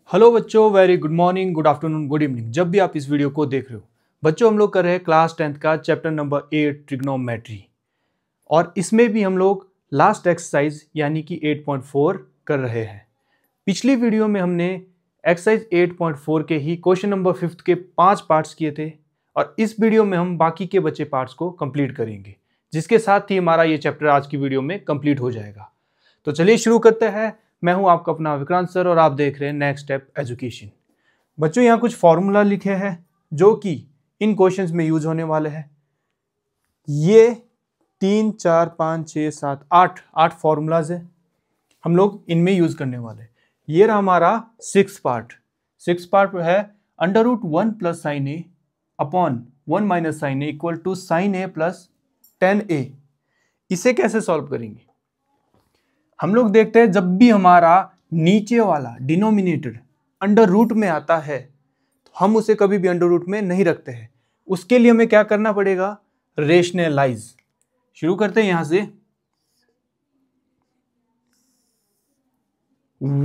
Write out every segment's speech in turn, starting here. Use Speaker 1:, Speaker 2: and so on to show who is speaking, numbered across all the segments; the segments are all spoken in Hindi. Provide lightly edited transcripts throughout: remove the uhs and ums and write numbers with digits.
Speaker 1: हेलो बच्चों, very good morning, good afternoon, good evening. जब भी आप इस वीडियो को देख रहे हो बच्चों, हम लोग कर रहे हैं क्लास 10th का चैप्टर नंबर 8 ट्रिग्नोमेट्री। और इसमें भी हम लोग लास्ट एक्सरसाइज यानी कि 8.4 कर रहे हैं। पिछली वीडियो में हमने एक्सरसाइज 8.4 के ही क्वेश्चन नंबर 5 के 5 पार्ट्स किए थे और इस वीडियो में हम बाकी के बचे पार्ट्स को कंप्लीट करेंगे, जिसके साथ ही हमारा ये चैप्टर आज की वीडियो में कंप्लीट हो जाएगा। तो चलिए शुरू करते हैं। मैं हूं आपका अपना विक्रांत सर और आप देख रहे हैं नेक्स्ट स्टेप एजुकेशन। बच्चों, यहाँ कुछ फॉर्मूला लिखे हैं जो कि इन क्वेश्चंस में यूज होने वाले हैं। ये 3, 4, 5, 6, 7, 8 फॉर्मूलाज है, हम लोग इनमें यूज करने वाले हैं। ये रहा हमारा सिक्स पार्ट है √1 plus sine A upon 1 minus sine A equal to sine A plus 10a। इसे कैसे सॉल्व करेंगे हम लोग देखते हैं। जब भी हमारा नीचे वाला डिनोमिनेटर अंडर रूट में आता है तो हम उसे कभी भी अंडर रूट में नहीं रखते हैं। उसके लिए हमें क्या करना पड़ेगा? रेशनलाइज। शुरू करते हैं यहां से।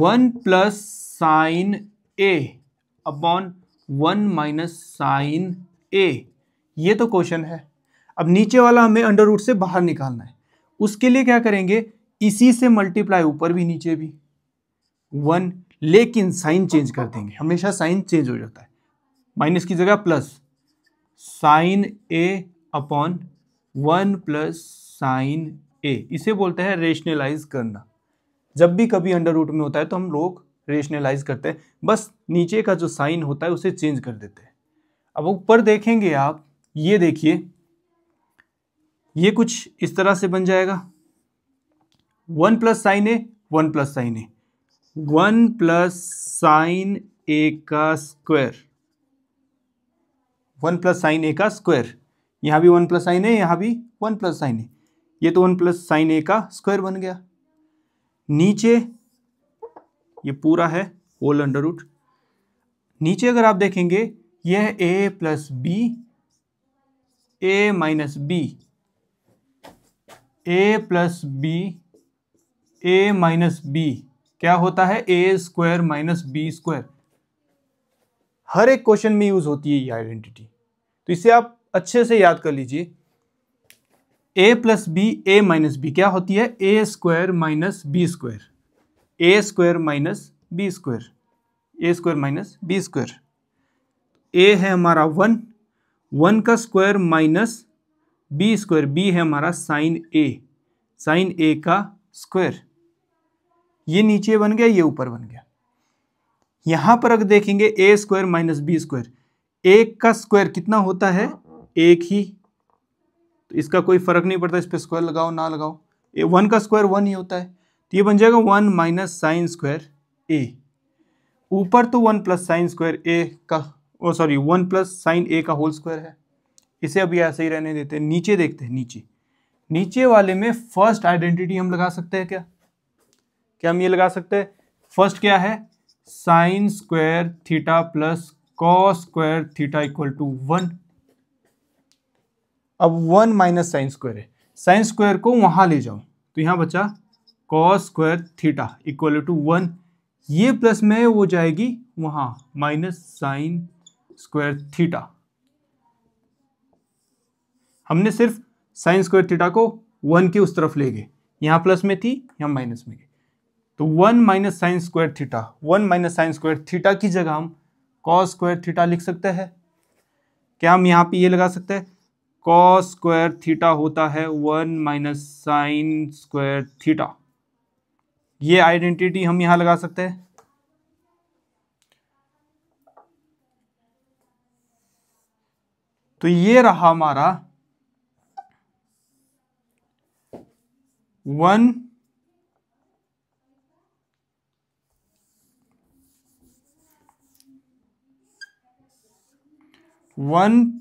Speaker 1: 1 plus sine A upon 1 minus sine ए, ये तो क्वेश्चन है। अब नीचे वाला हमें अंडर रूट से बाहर निकालना है। उसके लिए क्या करेंगे? इसी से मल्टीप्लाई ऊपर भी नीचे भी 1, लेकिन साइन चेंज कर देंगे। हमेशा साइन चेंज हो जाता है। माइनस की जगह plus sine A upon 1 plus sine ए। इसे बोलते हैं रेशनलाइज करना। जब भी कभी अंडर रूट में होता है तो हम लोग रेशनलाइज करते हैं, बस नीचे का जो साइन होता है उसे चेंज कर देते हैं। अब ऊपर देखेंगे आप, ये देखिए, ये कुछ इस तरह से बन जाएगा। 1 प्लस साइन ए, 1 प्लस साइन ए, 1 प्लस साइन ए का स्क्वायर, 1 प्लस साइन ए का स्क्वायर। यहां भी 1 प्लस साइन ए, यहां भी 1 प्लस साइन ए। ये तो 1 प्लस साइन ए का स्क्वायर बन गया। नीचे ये पूरा है होल अंडर रूट। नीचे अगर आप देखेंगे, यह ए plus B, A minus B, A plus B, A minus B क्या होता है? A square minus B square. हर एक क्वेश्चन में यूज होती है ये आइडेंटिटी, तो इसे आप अच्छे से याद कर लीजिए। A plus B, A minus B क्या होती है? A square minus B square, A square minus B square, A square minus B square. A है हमारा 1, 1 का square minus B square, B है हमारा साइन ए, साइन ए का स्क्वायर। ये नीचे बन गया, ये ऊपर बन गया। यहां पर अगर देखेंगे ए स्क्वायर माइनस बी स्क्वायर, एक का स्क्वायर कितना होता है? एक ही, तो इसका कोई फर्क नहीं पड़ता इस पर स्क्वायर लगाओ ना लगाओ। 1 का स्क्वायर 1 ही होता है, तो ये बन जाएगा 1 माइनस साइन स्क्वायर ए। ऊपर तो 1 प्लस साइन स्क्वायर ए का 1 प्लस साइन ए का होल स्क्वायर है। इसे अभी ऐसे ही रहने देते हैं। नीचे देखते हैं, नीचे वाले में फर्स्ट आइडेंटिटी हम लगा सकते हैं क्या हम ये लगा सकते हैं? फर्स्ट क्या है? Sine square theta plus cos square theta equal to 1। अब 1 माइनस साइन स्क्वायर है, साइन स्क्वायर को वहां ले जाओ तो यहां बचा cos square theta equal to 1। ये प्लस में हो जाएगी वहां माइनस साइन स्क्वायर थीटा। हमने सिर्फ साइन स्क्वायर थीटा को 1 के उस तरफ ले गए, यहां प्लस में थी, यहां माइनस में गए, तो 1 minus sine square theta, 1 minus sine square theta की जगह हम कॉस स्क्वायर थीटा लिख सकते हैं। क्या हम यहाँ पे ये लगा सकते हैं? कॉस स्क्वायर थीटा होता है 1 माइनस साइन स्क्वायर थीटा। ये आइडेंटिटी हम यहां लगा सकते हैं। तो ये रहा हमारा 1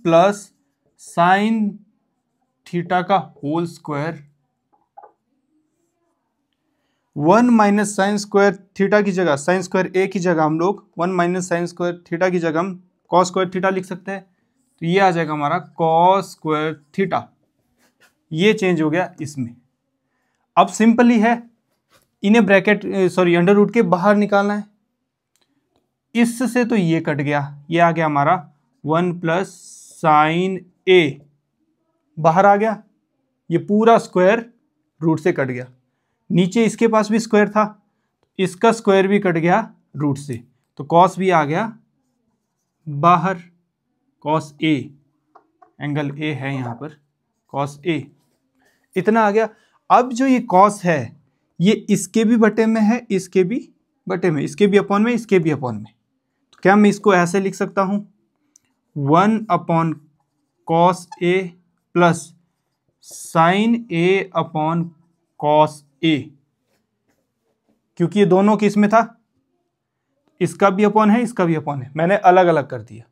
Speaker 1: प्लस साइन थीटा का whole square, 1 minus sine square theta की जगह, साइन स्क्वायर ए की जगह हम लोग 1 माइनस साइन स्क्वायर थीटा की जगह हम कॉस स्क्वायर थीटा लिख सकते हैं। तो ये आ जाएगा हमारा कॉस स्क्वायर थीटा। ये चेंज हो गया इसमें। अब सिंपल ही है, इन्हें ब्रैकेट अंडर रूट के बाहर निकालना है। इससे तो ये कट गया, ये आ गया हमारा 1 प्लस साइन ए, बाहर आ गया, ये पूरा स्क्वायर रूट से कट गया। नीचे इसके पास भी स्क्वायर था, इसका स्क्वायर भी कट गया रूट से, तो कॉस भी आ गया बाहर, कॉस ए, एंगल ए है यहाँ पर, कॉस ए, इतना आ गया। अब जो ये कॉस है ये इसके भी बटे में है, इसके भी बटे में, इसके भी अपॉन में, इसके भी अपॉन में। तो क्या मैं इसको ऐसे लिख सकता हूँ 1 upon cos A plus sine A upon cos A, क्योंकि ये दोनों किस में था, इसका भी अपॉन है, इसका भी अपॉन है, मैंने अलग अलग कर दिया।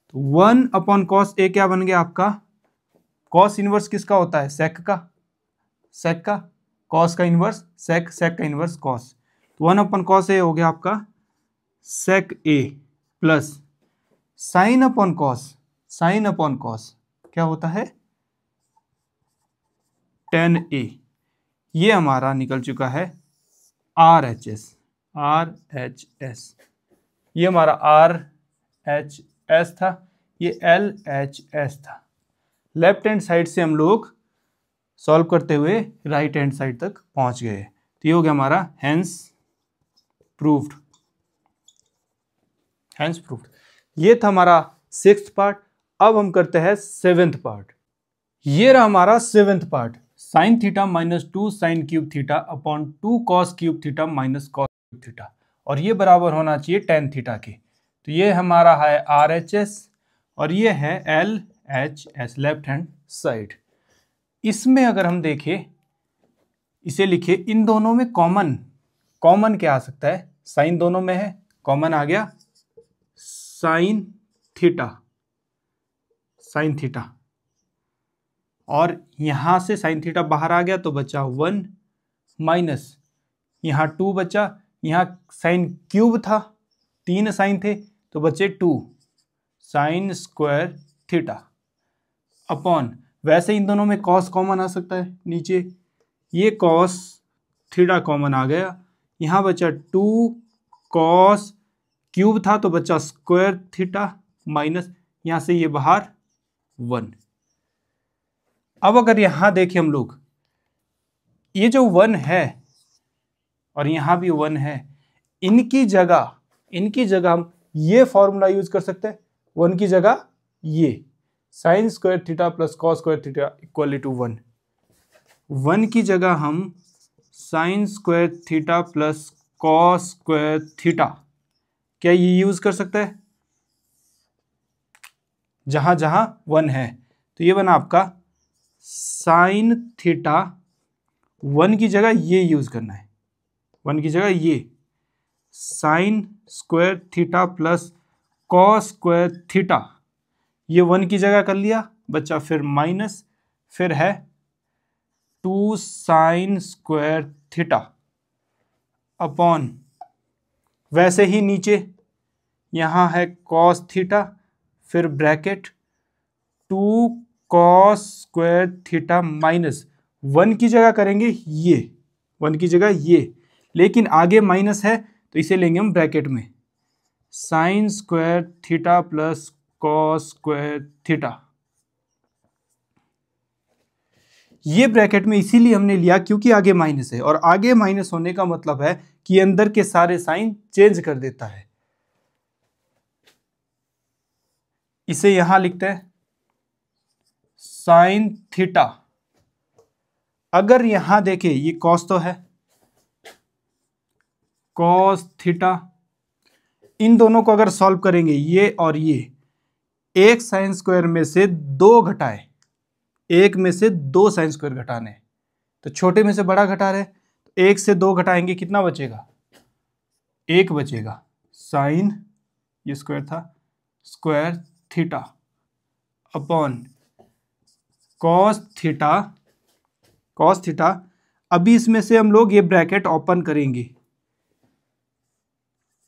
Speaker 1: तो 1 अपॉन कॉस ए क्या बन गया आपका, कॉस इनवर्स किसका होता है, सेक का, सेक का, कॉस का इनवर्स सेक, सेक का इनवर्स कॉस, तो 1 अपॉन कॉस ए हो गया आपका sec A plus sine upon cos, sine upon cos क्या होता है tan ए, ये हमारा निकल चुका है RHS, RHS, ये हमारा RHS था, ये LHS था। लेफ्ट हैंड साइड से हम लोग सॉल्व करते हुए राइट हैंड साइड तक पहुंच गए, तो ये हो गया हमारा हेंस प्रूव्ड, हेंस प्रूव्ड। ये था हमारा 6th पार्ट। अब हम करते हैं 7th पार्ट। ये रहा हमारा 7th part, sine theta minus 2 sine cube theta upon 2 cos cube theta minus cos cube theta, और ये बराबर होना चाहिए tan थीटा के। तो ये हमारा है RHS और ये है LHS, लेफ्ट हैंड साइड। इसमें अगर हम देखें, इसे लिखे, इन दोनों में कॉमन क्या आ सकता है, साइन दोनों में है, कॉमन आ गया साइन थीटा, साइन थीटा, और यहां से साइन थीटा बाहर आ गया तो बचा 1 माइनस, यहाँ 2 बचा, यहाँ साइन क्यूब था, 3 साइन थे तो बचे 2 साइन स्क्वायर थीटा अपॉन, वैसे इन दोनों में कॉस कॉमन आ सकता है, नीचे ये कॉस थीटा कॉमन आ गया, यहाँ बचा 2 कॉस क्यूब था तो बचा स्क्वायर थीटा माइनस, यहाँ से ये बाहर 1। अब अगर यहाँ देखें हम लोग, ये जो 1 है और यहाँ भी 1 है, इनकी जगह हम ये फॉर्मूला यूज कर सकते हैं, 1 की जगह ये sine square theta plus cos square theta equal to 1, 1 की जगह हम sine square theta plus cos square theta, क्या ये यूज कर सकते हैं जहां जहां 1 है, तो ये बना आपका साइन थीटा, 1 की जगह ये यूज करना है, 1 की जगह ये sine square theta plus cos square theta, ये 1 की जगह कर लिया, बच्चा फिर माइनस, फिर है 2 साइन स्क्वायर थीटा अपॉन, वैसे ही नीचे यहाँ है कॉस थीटा, फिर bracket 2 cos square theta minus, 1 की जगह करेंगे ये, 1 की जगह ये, लेकिन आगे माइनस है तो इसे लेंगे हम ब्रैकेट में, sign square theta plus cos square theta. ये ब्रैकेट में इसीलिए हमने लिया क्योंकि आगे माइनस है, और आगे माइनस होने का मतलब है कि अंदर के सारे साइन चेंज कर देता है। इसे यहां लिखते हैं साइन थीटा, अगर यहां देखें ये कॉस तो है, कॉस थीटा, इन दोनों को अगर सॉल्व करेंगे ये और ये, एक साइन स्क्वायर में से 2 घटाए, एक में से 2 साइन स्क्वायर घटाने, तो छोटे में से बड़ा घटा रहे, तो 1 से 2 घटाएंगे, कितना बचेगा 1 बचेगा, साइन ये स्क्वायर था square theta upon cos theta, cos theta, अभी इसमें से हम लोग ये ब्रैकेट ओपन करेंगे,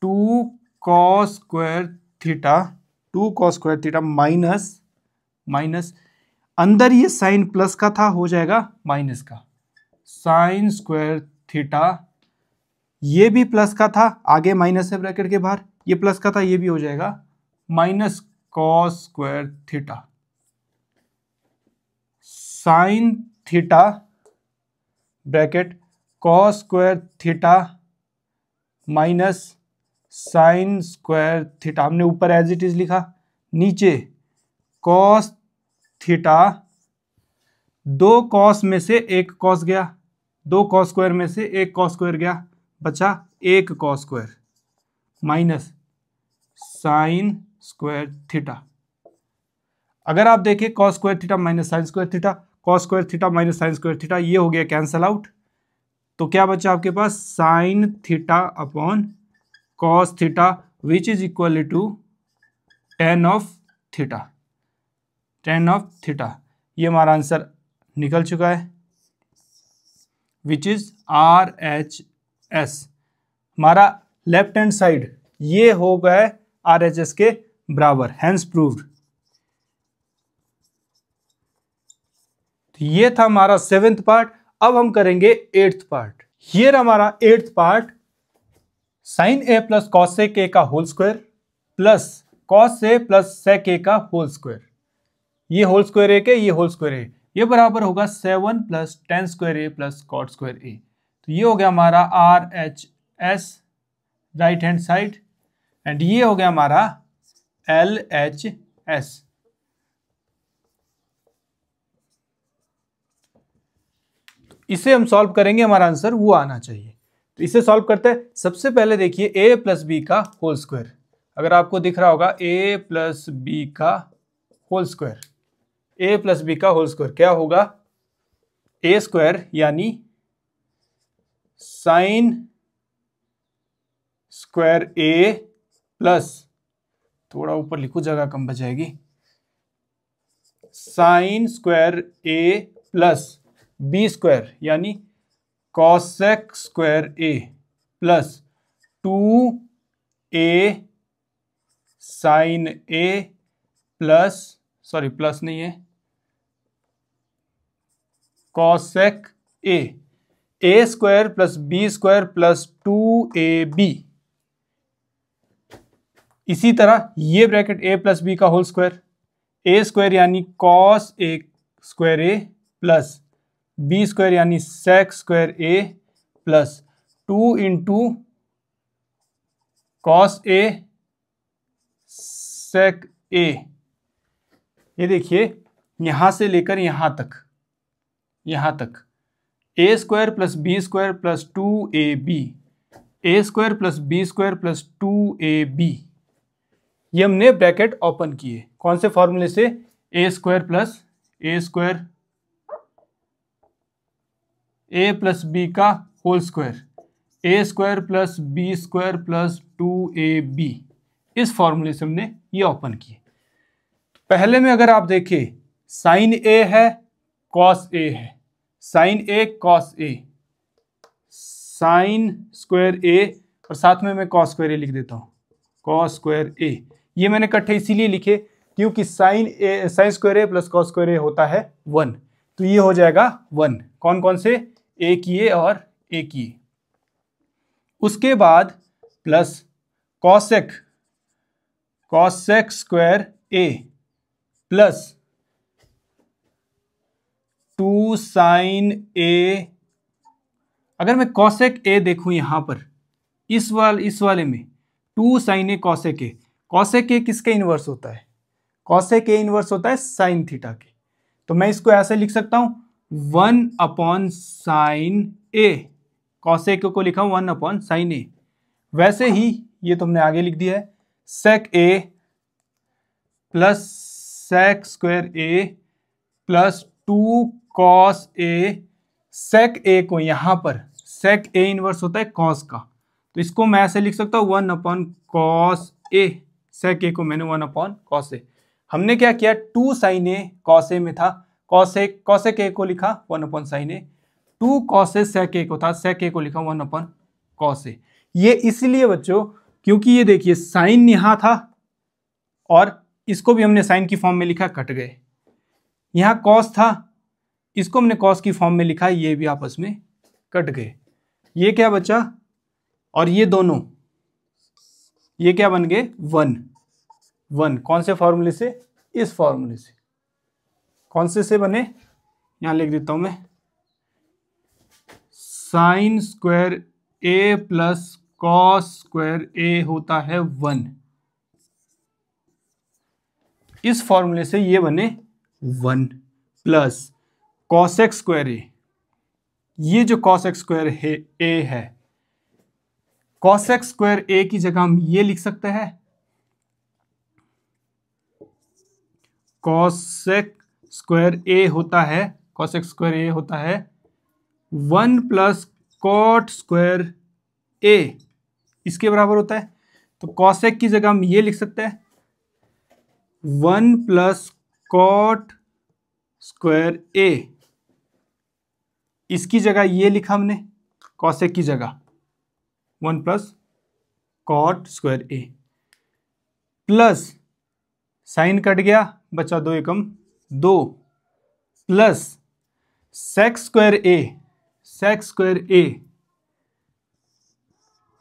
Speaker 1: 2 cos square theta, 2 cos square theta minus अंदर ये साइन प्लस का था, हो जाएगा माइनस का, साइन स्क्वायर थीटा ये भी प्लस का था, आगे माइनस है ब्रैकेट के बाहर, ये प्लस का था, ये भी हो जाएगा minus cos square theta sine theta bracket cos square theta minus sine square theta. हमने ऊपर एज इट इज लिखा, नीचे कॉस थीटा, दो कॉस में से एक कॉस गया, दो कॉस स्क्वायर में से एक कॉस स्क्वायर गया, बचा एक cos square minus sine square theta. अगर आप देखें cos square theta minus sine square theta, cos square theta minus sine square theta, ये हो गया कैंसल आउट। तो क्या बचा आपके पास, sine theta upon cos theta which is equal to tan of theta, tan of theta. ये हमारा आंसर निकल चुका है विच इज RHS। हमारा लेफ्ट हैंड साइड ये हो गया RHS के बराबर, हैंस प्रूव्ड। ये था हमारा 7th पार्ट। अब हम करेंगे 8th पार्ट। ये हमारा 8th part, sign A plus cos सेक ए का whole square plus cos A plus sec ए का होल स्क्वायर। ये होल स्क्वायर ए के, ये होल स्क्वायर ए, ये बराबर होगा 7 plus tan square A plus cot square ए। तो ये हो गया हमारा RHS right hand side, and ये हो गया हमारा LHS। इसे हम सॉल्व करेंगे, हमारा आंसर वो आना चाहिए। तो इसे सॉल्व करते हैं। सबसे पहले देखिए a प्लस बी का होल स्क्वायर, अगर आपको दिख रहा होगा a प्लस बी का whole square, a plus B का होल स्क्वायर क्या होगा, a स्क्वायर यानी साइन स्क्वायर a प्लस, थोड़ा ऊपर लिखो जगह कम बचाएगी, sine square a plus B square यानी cosec square a plus 2a sine a plus, sorry plus नहीं है, cosec a square plus B square plus 2ab। इसी तरह ये ब्रैकेट a प्लस बी का होल स्क्वायर, a स्क्वायर यानी cos a square a plus B square यानी sec square a plus 2 into cos a sec a। ये देखिए यहां से लेकर यहां तक a square plus B square plus 2ab, a square plus B square plus 2ab, ये हमने ब्रैकेट ओपन किए कौन से फॉर्मूले से, a square plus a plus B का whole square, a square plus B square plus 2ab, इस फॉर्मूले से हमने ये ओपन किए। पहले में अगर आप देखें साइन a है कॉस a है, sine a cos a, sine square a और साथ में मैं कॉस स्क्वायर a लिख देता हूं, कॉस स्क्वायर a। ये मैंने इकट्ठे इसीलिए लिखे क्योंकि sign square a plus cos square a होता है 1, तो ये हो जाएगा 1। कौन कौन से, एक ये और एक ये। उसके बाद plus cosec square a plus 2 sine a। अगर मैं कॉसेक a देखूं यहां पर इस वाले में 2 sine a cosec a, cosec a किसके इनवर्स होता है, कॉसेक a इनवर्स होता है साइन थीटा के। तो मैं इसको ऐसे लिख सकता हूं 1 अपॉन साइन a, कॉसेक को लिखा हूं 1 अपॉन साइन a। वैसे ही ये तुमने आगे लिख दिया है sec a plus sec square a plus 2 cos a। Sec a को यहां पर सेक a इनवर्स होता है कॉस का, तो इसको मैं ऐसे लिख सकता हूं 1 upon cos a। Sec a को मैंने 1 अपॉन कॉस a। हमने क्या किया, 2 साइन a कॉस a में था, कॉसेक a को लिखा 1 upon sine a, 2 cos a sec a को था, सेक a को लिखा 1 अपॉन कॉस a। ये इसलिए बच्चों क्योंकि ये देखिए साइन यहां था और इसको भी हमने साइन की फॉर्म में लिखा, कट गए। यहां कॉस था, इसको हमने कॉस की फॉर्म में लिखा, ये भी आपस में कट गए। ये क्या बचा, और ये दोनों, ये क्या बन गए, 1 1। कौन से फॉर्मूले से, इस फॉर्मूले से। कौन से बने, यहां लिख देता हूं मैं, sign square A plus cos square ए होता है 1। इस फॉर्मूले से ये बने 1 प्लस कॉसेक स्क्वायर ए। ये जो कॉसेक स्क्वायर है ए है, कॉसेक स्क्वायर ए की जगह हम ये लिख सकते हैं, कॉसेक स्क्वायर ए होता है, कॉसेक स्क्वायर ए होता है 1 प्लस कॉट स्क्वायर ए, इसके बराबर होता है। तो कॉसेक की जगह हम ये लिख सकते हैं 1 प्लस कॉट स्क्वायर ए, इसकी जगह ये लिखा हमने, कॉसेक की जगह 1 plus cot square A, plus sign cut गया, बचा 2 एकम 2, प्लस सेक स्क्वायर ए, सेक स्क्वायर ए,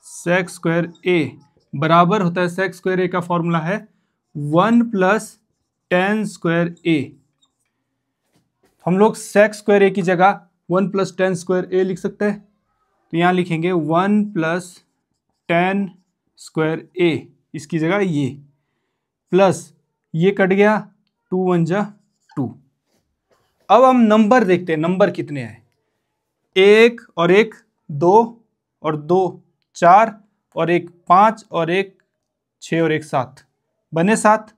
Speaker 1: सेक स्क्वायर ए बराबर होता है, सेक स्क्वायर ए का फॉर्मूला है 1 प्लस टेन स्क्वायर ए। हम लोग सेक स्क्वायर ए की जगह 1 प्लस टेन स्क्वायर ए लिख सकते हैं। तो यहां लिखेंगे 1 प्लस टेन स्क्वायर ए, इसकी जगह ये, प्लस ये कट गया, 2 1 जा 2। अब हम नंबर देखते हैं, नंबर कितने हैं। 1 और 1 2 और 2 4 और 1 5 और 1 6 और 1 7, बने 7।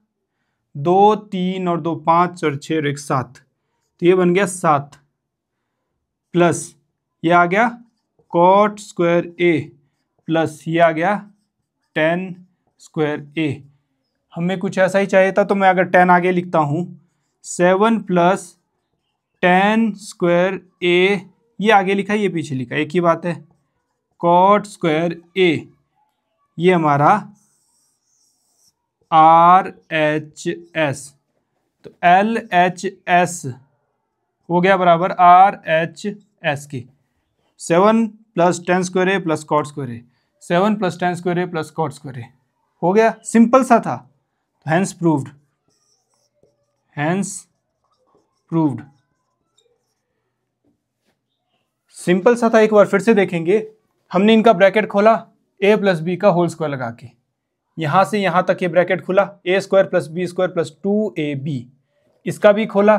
Speaker 1: 2 3 और 2 5 और 6 और 1 7, तो ये बन गया 7, प्लस ये आ गया कॉट स्क्वायर ए, प्लस ये आ गया टेन स्क्वायर ए। हमें कुछ ऐसा ही चाहिए था, तो मैं अगर 10 आगे लिखता हूँ, 7 प्लस टेन स्क्वायर ए, ये आगे लिखा है ये पीछे लिखा है, एक ही बात है, कॉट स्क्वायर ए, ये हमारा RHS, तो LHS हो गया बराबर RHS के 7 plus tan square A plus cot square A, 7 plus tan square A plus cot square A, हो गया, सिंपल सा था। तो hence proved, hence proved, simple सा था। एक बार फिर से देखेंगे, हमने इनका ब्रैकेट खोला a प्लस बी का होल स्क्वायर लगा के, यहां से यहां तक ये ब्रैकेट खुला, a square plus B square plus 2ab, इसका भी खोला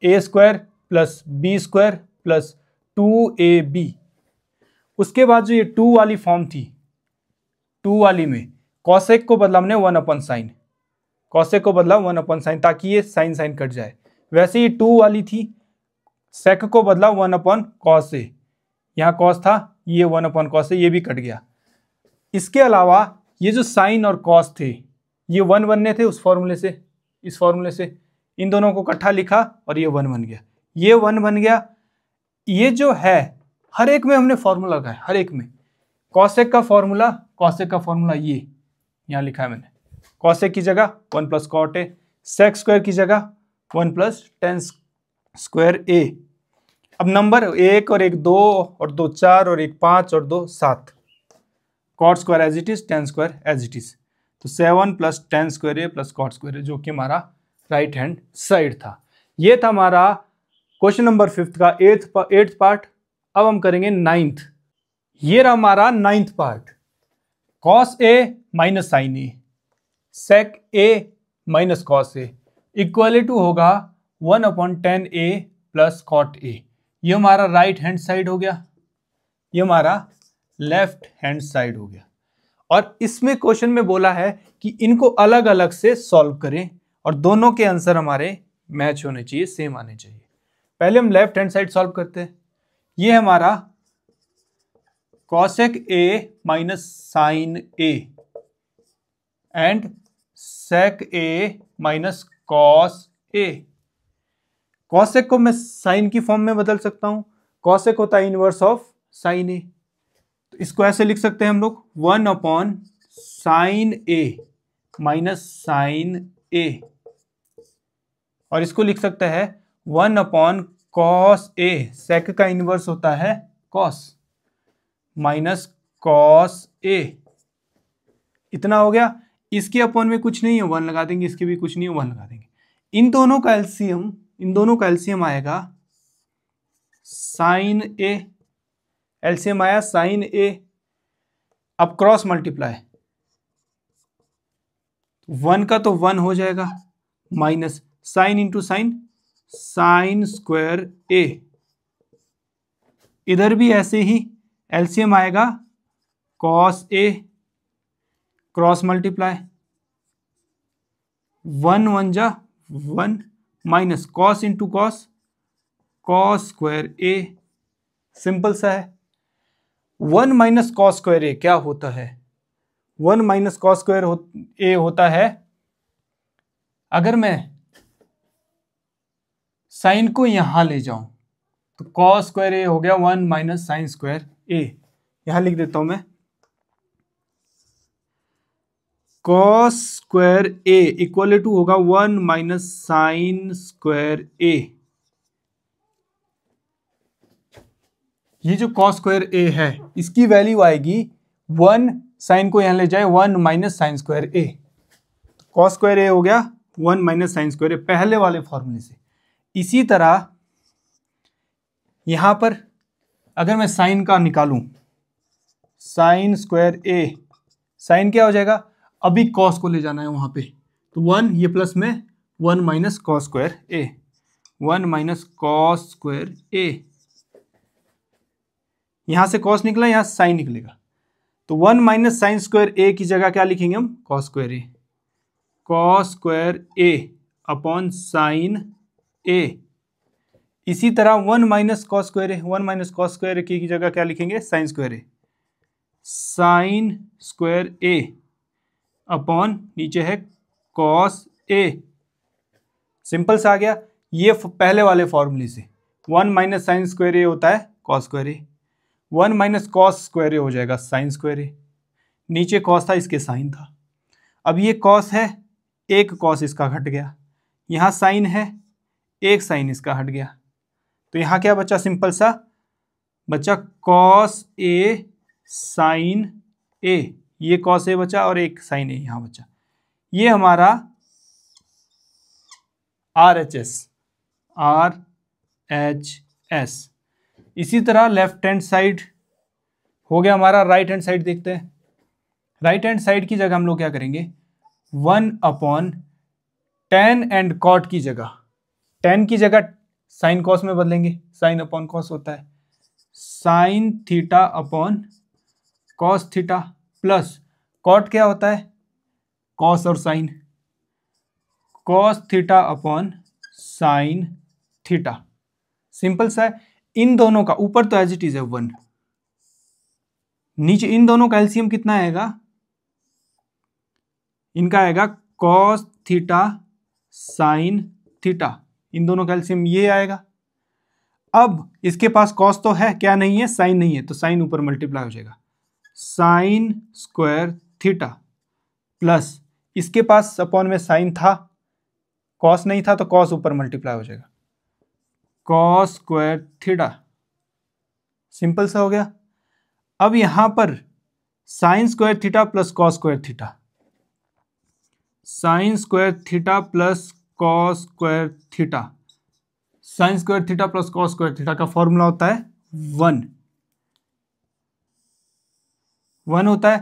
Speaker 1: a square plus B square plus 2ab। उसके बाद जो ये 2 वाली फॉर्म थी, 2 वाली में कॉसेक को बदला हमने 1 अपन साइन, कॉसेक को बदला 1 अपन साइन, ताकि ये साइन साइन कट जाए। वैसे ही 2 वाली थी, सेक को बदला 1 अपन कॉस से, यहाँ कॉस था, ये 1 अपन कॉस से, ये भी कट गया। इसके अलावा ये जो साइन और कॉस थे, ये 1 बनने थे उस फॉर्मूले से, इस फॉर्मूले से, इन दोनों को इकट्ठा लिखा और ये 1 बन गया, ये 1 बन गया। ये जो है हर एक में हमने फॉर्मूला लगाया, हर एक में। कॉसेक का फॉर्मूला, कॉसेक का फॉर्मूला ये यहाँ लिखा है मैंने, कॉसेक की जगह 1 plus cot A, sec square की जगह 1 प्लस टेन स्क्वायर ए। अब नंबर 1 और 1 2 और 2 4 और 1 5 और 2 7, cot square as it is, tan square as it is, तो 7 plus tan square A plus cot square A, जो कि हमारा राइट हैंड साइड था। ये था हमारा क्वेश्चन नंबर 5 का 8th पार्ट। अब हम करेंगे 9th। ये रहा हमारा 9th part, cos A minus sine A, sec A minus cos A equal to होगा 1 upon 10 A plus cot A. ये हमारा राइट हैंड साइड हो गया, ये हमारा लेफ्ट हैंड साइड हो गया। और इसमें क्वेश्चन में बोला है कि इनको अलग अलग से सॉल्व करें और दोनों के आंसर हमारे मैच होने चाहिए, सेम आने चाहिए। पहले हम लेफ्ट हैंड साइड सॉल्व करते हैं। ये हमारा cosec A minus sine A and sec A minus cos A. Cosec को मैं साइन की फॉर्म में बदल सकता हूं, कॉसेक होता है इनवर्स ऑफ साइन ए, तो इसको ऐसे लिख सकते हैं हम लोग 1 अपॉन साइन ए माइनस साइन ए, और इसको लिख सकते हैं 1 अपॉन कॉस ए, सेक का इनवर्स होता है कॉस, माइनस कॉस ए, इतना हो गया। इसके अपॉन में कुछ नहीं है, 1 लगा देंगे, इसके भी कुछ नहीं है, 1 लगा देंगे। इन दोनों का एलसीएम आएगा साइन ए, एलसीएम आया साइन ए। अब क्रॉस मल्टीप्लाई, 1 का तो 1 हो जाएगा, minus sine into sine, sine square A. इधर भी ऐसे ही एलसीएम आएगा कॉस ए, क्रॉस मल्टीप्लाई, 1 1 जा 1, minus cos into cos, cos square A. Simple सा है। 1 माइनस कॉस स्क्वायर ए क्या होता है? 1 माइनस कॉस स्क्वायर ए होता है, अगर मैं साइन को यहां ले जाऊं तो कॉस स्क्वायर ए हो गया 1 माइनस साइन स्क्वायर ए। यहां लिख देता हूं मैं, cos square A equal to होगा 1 माइनस साइन स्क्वायर ए। ये जो कॉस स्क्वायर ए है इसकी वैल्यू आएगी 1, साइन को यहां ले जाए 1 minus sine square A. Cos square A हो गया 1 माइनस साइन स्क्वायर ए, पहले वाले फॉर्मूले से। इसी तरह यहां पर अगर मैं साइन का निकालूं, साइन स्क्वायर ए, साइन क्या हो जाएगा, अभी कॉस को ले जाना है वहां पे, तो 1 ये प्लस में 1 माइनस कॉस स्क्वायर ए, 1 माइनस कॉस स्क्वायर ए। यहां से कॉस निकला, यहां साइन निकलेगा, तो 1 माइनस साइन स्क्वायर ए की जगह क्या लिखेंगे हम, कॉस स्क्वायर ए, कॉस स्क्वायर ए अपॉन साइन ए। इसी तरह 1 माइनस कॉस स्क्वायर ए, 1 माइनस कॉस स्क्वायर ए की जगह क्या लिखेंगे, साइन स्क्वायर ए, साइन स्क्वायर ए अपॉन नीचे है कॉस ए। सिंपल सा आ गया। ये पहले वाले फॉर्मूले से 1 माइनस साइन स्क्वायर ए होता है cos square A, 1 minus cos square A हो जाएगा साइन स्क्वायर ए। नीचे कॉस था, इसके साइन था। अब ये कॉस है, एक कॉस इसका हट गया, यहाँ साइन है, एक साइन इसका हट गया, तो यहाँ क्या बचा, सिंपल सा बचा कॉस ए साइन ए। ये कॉस ए बचा और एक साइन ए यहां बचा। ये हमारा RHS। इसी तरह लेफ्ट हैंड साइड हो गया हमारा। राइट हैंड साइड देखते हैं। राइट हैंड साइड की जगह हम लोग क्या करेंगे, 1 अपॉन टेन एंड कॉट की जगह, टेन की जगह साइन कॉस में बदलेंगे, साइन अपॉन कॉस होता है, sine theta upon cos theta, plus cot क्या होता है, कॉस और sine, cos theta upon sine theta. Simple सा है। इन दोनों का ऊपर तो एज इट इज है 1, नीचे इन दोनों का एलसीएम कितना आएगा, इनका आएगा कॉस थीटा साइन थीटा। इन दोनों का एलसीएम ये आएगा। अब इसके पास कॉस तो है, क्या नहीं है, साइन नहीं है, तो साइन ऊपर मल्टीप्लाई हो जाएगा, साइन स्क्वायर थीटा, प्लस इसके पास अपॉन में साइन था, कॉस नहीं था, तो कॉस ऊपर मल्टीप्लाई हो जाएगा, कॉस स्क्वायर थीटा। सिंपल सा हो गया। अब यहां पर sign square theta plus cos square theta, sign square theta plus cos square theta, sign square theta plus cos square theta का फॉर्मूला होता है 1 होता है,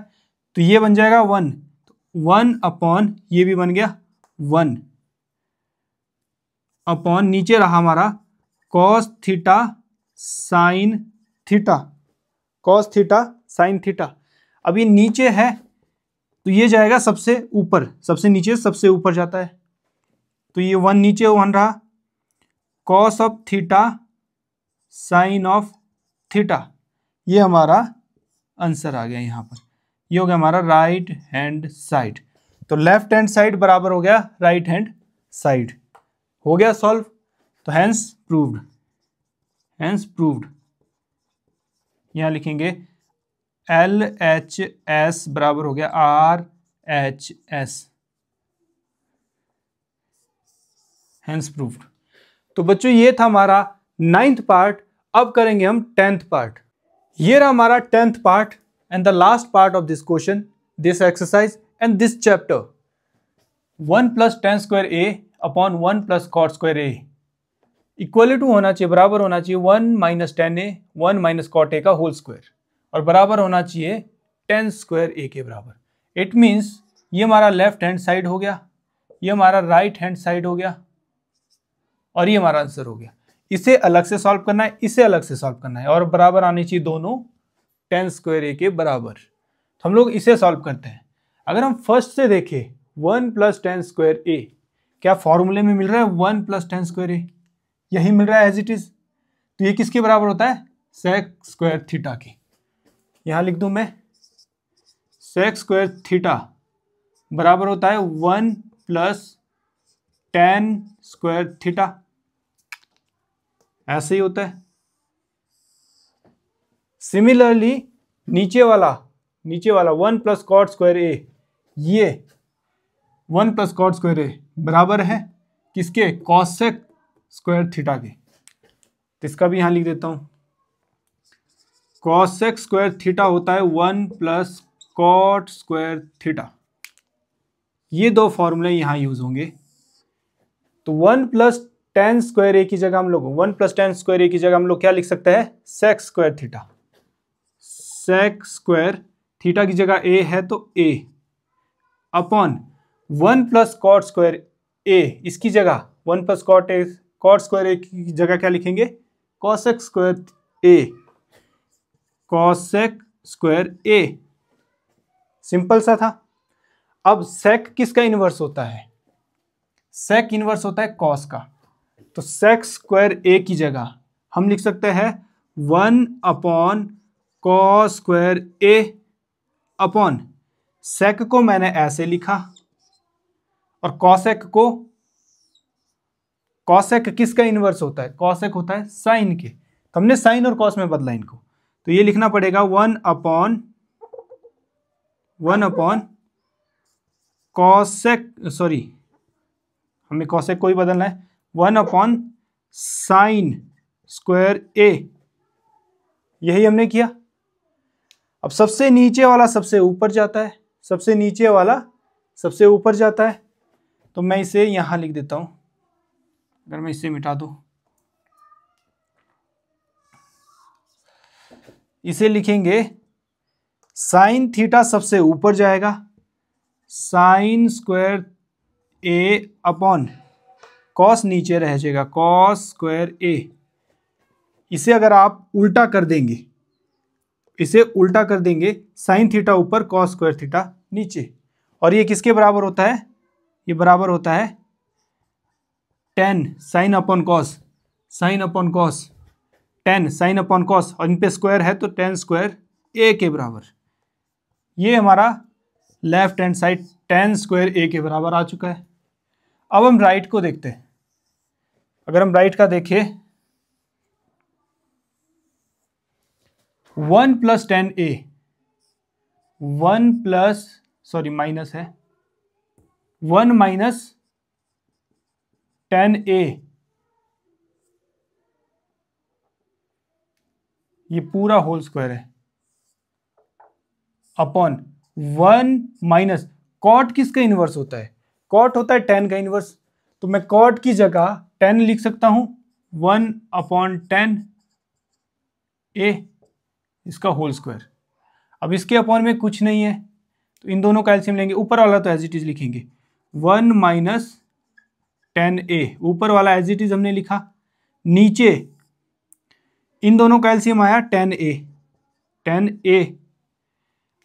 Speaker 1: तो ये बन जाएगा 1 अपॉन ये भी बन गया 1 अपॉन नीचे रहा हमारा cos theta sine theta, cos theta sine theta. अब ये नीचे है तो ये जाएगा सबसे ऊपर, सबसे नीचे सबसे ऊपर जाता है, तो ये 1 नीचे 1 रहा, cos of theta sine of theta. ये हमारा आंसर आ गया यहाँ पर। ये हो गया हमारा राइट हैंड साइड। तो लेफ्ट हैंड साइड बराबर हो गया राइट हैंड साइड। हो गया सॉल्व। तो हैंस प्रूव्ड, हैंस प्रूव्ड। यहां लिखेंगे LHS बराबर हो गया RHS, हैंस प्रूव्ड। तो बच्चों ये था हमारा 9th पार्ट। अब करेंगे हम 10th पार्ट। ये रहा हमारा 10th part. and the last part of this question, this exercise and this chapter, 1 plus tan square a upon 1 plus cot square a equal to होना चाहिए, बराबर होना चाहिए 1 minus tan A 1 minus cot A का होल स्क्वायर, और बराबर होना चाहिए टेन स्क्वायर ए के बराबर। इट मीन्स ये हमारा लेफ्ट हैंड साइड हो गया, ये हमारा राइट हैंड साइड हो गया, और ये हमारा आंसर हो गया। इसे अलग से सॉल्व करना है, इसे अलग से सॉल्व करना है, और बराबर आनी चाहिए दोनों टेन स्क्वायर ए के बराबर। तो हम लोग इसे सॉल्व करते हैं। अगर हम फर्स्ट से देखें 1 प्लस टेन स्क्वायर ए, क्या फॉर्मूले में मिल रहा है 1 प्लस टेन स्क्वायर ए, यही मिल रहा है एज इट इज। तो ये किसके बराबर होता है, सेक स्क्वायर थीटा की। यहां लिख दूं मैं, सेक स्क्वायर थीटा बराबर होता है 1 प्लस टेन स्क्वायर थीटा, ऐसे ही होता है। सिमिलरली नीचे वाला 1 प्लस कॉट स्क्वायर ए, ये 1 प्लस कॉट स्क्वायर ए बराबर है किसके, कॉसेक स्क्वायर थीटा के। तो इसका भी यहां लिख देता हूं, कॉसेक स्क्वायर थीटा होता है 1 प्लस कॉट स्क्वायर थीटा। ये दो फॉर्मूले यहां यूज होंगे। तो 1 प्लस टेन स्क्वायर ए की जगह हम लोग 1 प्लस टेन स्क्वायर ए की जगह हम लोग क्या लिख सकते हैं, sec square theta. Sec square theta की जगह ए है तो A upon 1 plus cot square A, इसकी जगह 1 प्लस कॉट स्क्वायर ए की जगह क्या लिखेंगे, cosec square A, cosec square A. Simple सा था। अब सेक किसका इनवर्स होता है, सेक इनवर्स होता है कॉस का। तो सेक स्क्वायर ए की जगह हम लिख सकते हैं 1 अपॉन कॉस स्क्वायर ए अपॉन, सेक को मैंने ऐसे लिखा और कॉसेक को, कॉसेक किसका इनवर्स होता है, कॉसेक होता है साइन के। तो हमने साइन और कॉस में बदला इनको, तो ये लिखना पड़ेगा 1 अपॉन कॉसेक, सॉरी हमें कॉसेक को ही बदलना है, 1 अपॉन साइन स्क्वायर ए। यही हमने किया। अब सबसे नीचे वाला सबसे ऊपर जाता है, सबसे नीचे वाला सबसे ऊपर जाता है, तो मैं इसे यहां लिख देता हूं। अगर मैं इसे मिटा दूं, इसे लिखेंगे साइन थीटा सबसे ऊपर जाएगा, साइन स्क्वायर ए अपॉन कॉस नीचे रह जाएगा, कॉस स्क्वायर ए। इसे अगर आप उल्टा कर देंगे, इसे उल्टा कर देंगे, साइन थीटा ऊपर कॉस स्क्वायर थीटा नीचे, और ये किसके बराबर होता है, ये बराबर होता है ten sign upon cos, sine upon cos, ten sign upon cos, और इन पे स्क्वायर है तो टेन स्क्वायर ए के बराबर। ये हमारा left hand side tan square A के बराबर आ चुका है। अब हम राइट को देखते हैं। अगर हम राइट का देखें, 1 plus ten A, 1 plus, sorry minus है, 1 माइनस टेन ए, ये पूरा होल स्क्वायर है, अपॉन 1 माइनस कॉट किसका इनवर्स होता है, कॉट होता है टेन का इनवर्स। तो मैं कॉट की जगह टेन लिख सकता हूं, 1 अपॉन टेन ए, इसका होल स्क्वायर। अब इसके अपॉन में कुछ नहीं है, तो इन दोनों का एलसीएम लेंगे। ऊपर वाला तो एज इट इज लिखेंगे 1 माइनस टेन ए, ऊपर वाला एज इट इज हमने लिखा। नीचे इन दोनों का एलसीएम आया टेन ए, टेन ए।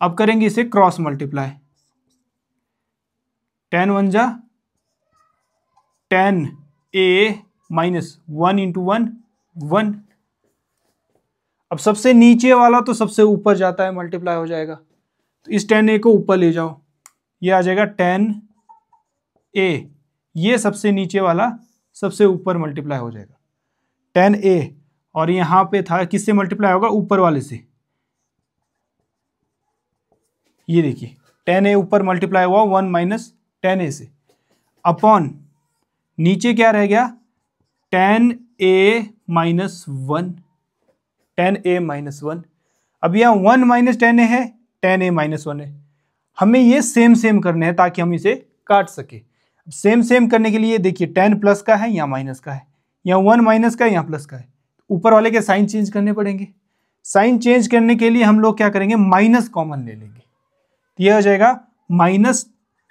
Speaker 1: अब करेंगे इसे क्रॉस मल्टीप्लाई, टेन वन जा टेन ए माइनस 1 इंटू 1 1। अब सबसे नीचे वाला तो सबसे ऊपर जाता है, मल्टीप्लाई हो जाएगा, तो इस टेन ए को ऊपर ले जाओ, ये आ जाएगा टेन ए। ये सबसे नीचे वाला सबसे ऊपर मल्टीप्लाई हो जाएगा टेन ए, और यहां पे था किससे मल्टीप्लाई होगा, ऊपर वाले से। ये देखिए टेन ए ऊपर मल्टीप्लाई हुआ 1 माइनस टेन ए से, अपॉन नीचे क्या रह गया, टेन ए माइनस 1, टेन ए माइनस 1। अब यहाँ 1 माइनस टेन ए है, टेन ए माइनस 1 है, हमें ये सेम सेम करने हैं ताकि हम इसे काट सके। सेम सेम करने के लिए देखिए 10 प्लस का है, यहाँ माइनस का है, यहाँ 1 माइनस का है, यहाँ प्लस का है, ऊपर वाले के साइन चेंज करने पड़ेंगे। साइन चेंज करने के लिए हम लोग क्या करेंगे, माइनस कॉमन ले लेंगे, तो यह हो जाएगा माइनस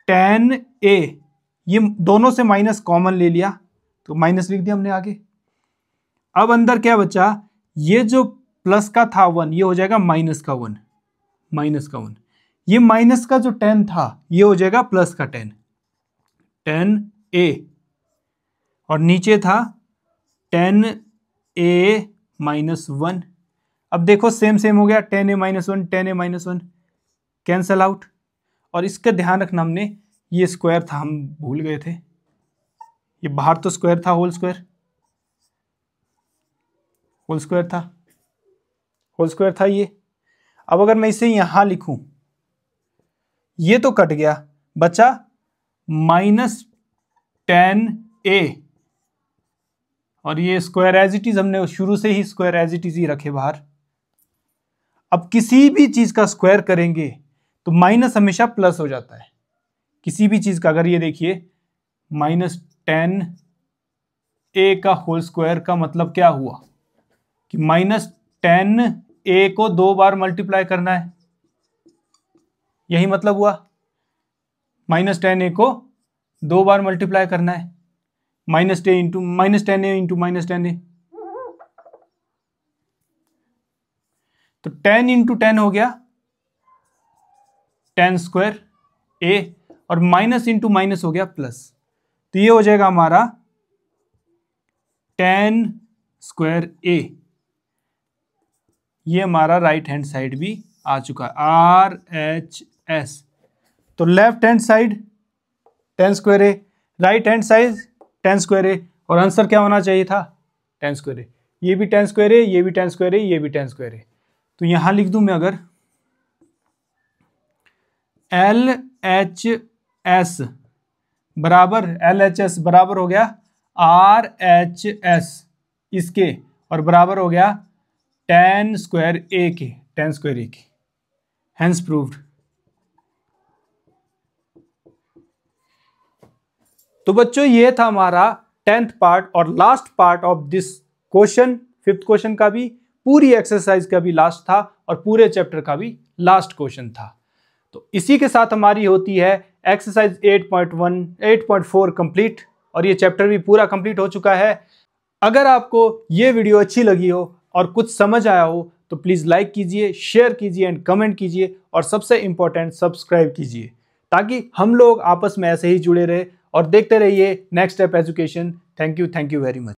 Speaker 1: 10 ए, ये दोनों से माइनस कॉमन ले लिया तो माइनस लिख दिया हमने आगे। अब अंदर क्या बचा, ये जो प्लस का था 1 ये हो जाएगा माइनस का 1, माइनस का 1, ये माइनस का जो 10 था ये हो जाएगा प्लस का 10, 10 ए, और नीचे था 10 ए माइनस 1। अब देखो सेम सेम हो गया, 10 ए माइनस 1, 10 ए माइनस 1 कैंसल आउट। और इसका ध्यान रखना, हमने ये स्क्वायर था, हम भूल गए थे, ये बाहर तो स्क्वायर था, होल स्क्वायर, होल स्क्वायर था, होल स्क्वायर था ये। अब अगर मैं इसे यहां लिखूं, ये तो कट गया, बचा माइनस 10 ए, और ये स्क्वायर एज इट इज, हमने शुरू से ही स्क्वायर एज इट इज ही रखे बाहर। अब किसी भी चीज का स्क्वायर करेंगे तो माइनस हमेशा प्लस हो जाता है, किसी भी चीज का। अगर ये देखिए माइनस 10 ए का होल स्क्वायर का मतलब क्या हुआ कि माइनस 10 ए को 2 बार मल्टीप्लाई करना है, यही मतलब हुआ, माइनस 10 ए को 2 बार मल्टीप्लाई करना है, माइनस 10 इंटू माइनस 10 ए इंटू माइनस 10 ए, तो 10 इंटू 10 हो गया 10 स्क्वायर ए, और माइनस इंटू माइनस हो गया प्लस, तो ये हो जाएगा हमारा 10 स्क्वायर ए। ये हमारा राइट हैंड साइड भी आ चुका है, RHS। तो लेफ्ट हैंड साइड 10 स्क्वायर ए, राइट हैंड साइड 10 स्क्वायर ए, और आंसर क्या होना चाहिए था 10 स्क्वायर ए। ये भी 10 स्क्वायर ए, ये भी 10 स्क्वायर ए, ये भी 10 स्क्वायर ए। तो यहां लिख दूं मैं, अगर LHS बराबर, LHS बराबर हो गया RHS इसके, और बराबर हो गया 10 स्क्वायर ए के, 10 स्क्वायर ए के, हेंस प्रूव्ड। तो बच्चों ये था हमारा 10th पार्ट और last part of this question, 5th question का भी, पूरी एक्सरसाइज का भी लास्ट था, और पूरे चैप्टर का भी लास्ट क्वेश्चन था। तो इसी के साथ हमारी होती है एक्सरसाइज 8.1 8.4 कंप्लीट, और ये चैप्टर भी पूरा कंप्लीट हो चुका है। अगर आपको ये वीडियो अच्छी लगी हो और कुछ समझ आया हो तो प्लीज़ लाइक कीजिए, शेयर कीजिए एंड कमेंट कीजिए, और सबसे इंपॉर्टेंट सब्सक्राइब कीजिए, ताकि हम लोग आपस में ऐसे ही जुड़े रहे और देखते रहिए next step education. Thank you very much.